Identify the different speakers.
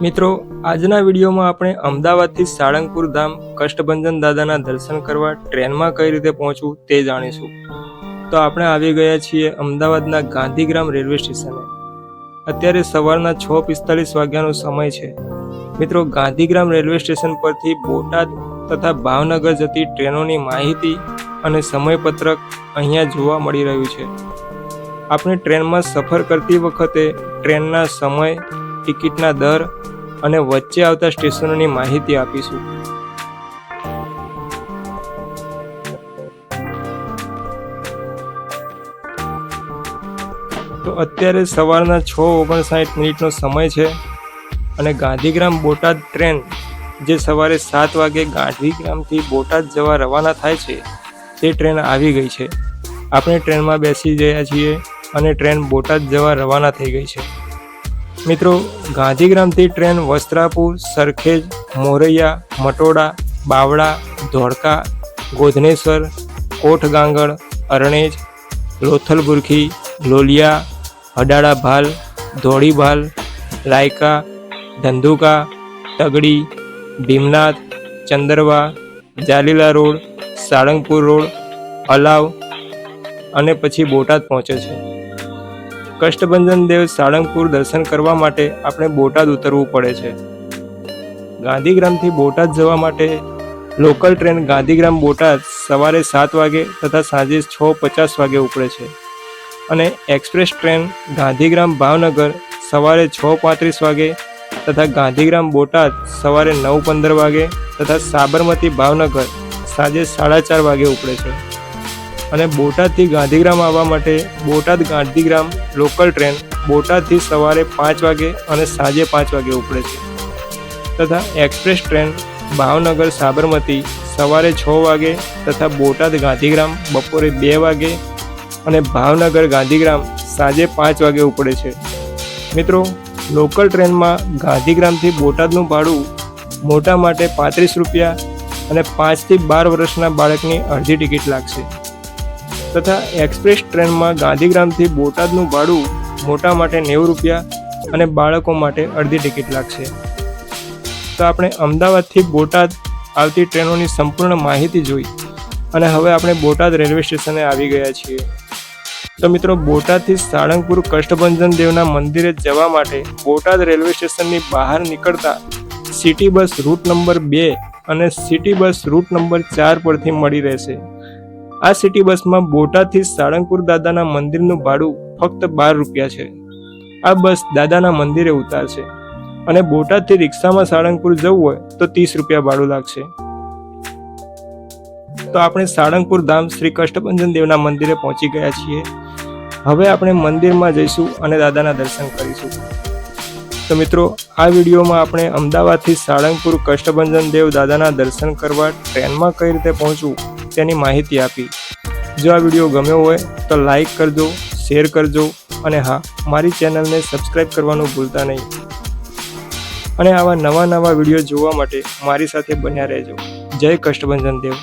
Speaker 1: મિત્રો, આજના વિડીયોમાં આપણે અમદાવાદથી સાળંગપુર ધામ કષ્ટભંજન દાદાના દર્શન કરવા ટ્રેનમાં કઈ રીતે પહોંચવું તે જાણીશું. તો આપણે આવી ગયા છીએ અમદાવાદના ગાંધીગ્રામ રેલવે સ્ટેશને. અત્યારે સવારના 6:45 વાગ્યાનો સમય છે. મિત્રો, ગાંધીગ્રામ રેલવે સ્ટેશન પરથી બોટાદ તથા ભાવનગર જતી ટ્રેનોની માહિતી અને સમયપત્રક અહીંયા જોવા મળી રહ્યું છે. આપણે ટ્રેનમાં સફર કરતી વખતે ટ્રેનના સમય, ટિકિટના દર અને વચ્ચે આવતા સ્ટેશનોની માહિતી આપીશું. તો અત્યારે સવારના 6:59 સમય છે અને ગાંધીગ્રામ બોટાદ ટ્રેન જે સવારે 7 વાગે ગાંધીગ્રામથી બોટાદ જવા રવાના થાય છે તે ટ્રેન આવી ગઈ છે. આપણે ટ્રેનમાં બેસી ગયા છીએ અને ટ્રેન બોટાદ જવા રવાના થઈ ગઈ છે. મિત્રો, ગાંધીગ્રામથી train Vastrapur, Sarkhej, Moraiya, Matoda, Bavla, Dholka, Godhneshwar, Kothgangad, Aranej, Lothalbhurkhi, Loliya, Hadala Bhal, Dholibhal, Rayka, Dhandhuka, Tagdi, Bhimnath, Chandarva, Jalila road, Salangpur road, Alav અને પછી બોટાદ પહોંચે છે. કષ્ટભંજન દેવ સાળંગપુર દર્શન કરવા માટે આપણે બોટાદ ઉતરવું પડે છે. ગાંધીગ્રામથી બોટાદ જવા માટે લોકલ ટ્રેન ગાંધીગ્રામ બોટાદ સવારે 7 વાગે તથા સાંજે 6:50 વાગે ઉપડે છે અને એક્સપ્રેસ ટ્રેન ગાંધીગ્રામ ભાવનગર સવારે 6:35 વાગે તથા ગાંધીગ્રામ બોટાદ સવારે 9:15 વાગે તથા સાબરમતી ભાવનગર સાંજે 4:30 વાગે ઉપડે છે. અને બોટાદથી ગાંધીગ્રામ આવવા માટે બોટાદ ગાંધીગ્રામ લોકલ ટ્રેન બોટાદથી સવારે 5 વાગે અને સાંજે 5 વાગે ઉપડે છે તથા એક્સપ્રેસ ટ્રેન ભાવનગર સાબરમતી સવારે 6 વાગે તથા બોટાદ ગાંધીગ્રામ બપોરે 2 વાગે અને ભાવનગર ગાંધીગ્રામ સાંજે 5 વાગે ઉપડે છે. મિત્રો, લોકલ ટ્રેનમાં ગાંધીગ્રામથી બોટાદનું ભાડું મોટા માટે 35 રૂપિયા અને 5 થી 12 વર્ષના બાળકની અડધી ટિકિટ લાગશે તથા એક્સપ્રેસ ટ્રેનમાં ગાંધીગ્રામથી બોટાદનું ભાડું મોટા માટે 90 રૂપિયા અને બાળકો માટે અડધી ટિકિટ લાગશે. તો આપણે અમદાવાદથી બોટાદ આવતી ટ્રેનોની સંપૂર્ણ માહિતી જોઈ અને હવે આપણે બોટાદ રેલવે સ્ટેશને આવી ગયા છીએ. તો મિત્રો, બોટાદથી સાળંગપુર કષ્ટભંજન દેવના મંદિરે જવા માટે બોટાદ રેલવે સ્ટેશનની બહાર નીકળતા સિટી બસ રૂટ નંબર 2 અને સિટી બસ રૂટ નંબર 4 પરથી મળી રહેશે. આ સિટી બસમાં બોટાદથી સાળંગપુર દાદાના મંદિરનું ભાડું ફક્ત 12 રૂપિયા છે. આ બસ દાદાના મંદિરે ઉતારશે અને બોટાદથી રિક્ષામાં સાળંગપુર જવું હોય તો 30 રૂપિયા ભાડું લાગશે. તો આપણે સાળંગપુર ધામ શ્રી કષ્ટભંજન દેવના મંદિરે પહોંચી ગયા છીએ. હવે આપણે મંદિરમાં જઈશું અને દાદાના દર્શન કરીશું. તો મિત્રો, આ વિડીયોમાં આપણે અમદાવાદથી સાળંગપુર કષ્ટભંજન દેવ દાદાના દર્શન કરવા ટ્રેનમાં કઈ રીતે પહોંચવું તેની માહિતી આપી. જો આ વિડીયો ગમ્યો હોય તો લાઈક કરજો, શેર કરજો અને હા, મારી ચેનલને સબસ્ક્રાઈબ કરવાનું ભૂલતા નહીં. અને આવા નવા વિડીયો જોવા માટે મારી સાથે બન્યા રહેજો. જય કષ્ટભંજન દેવ.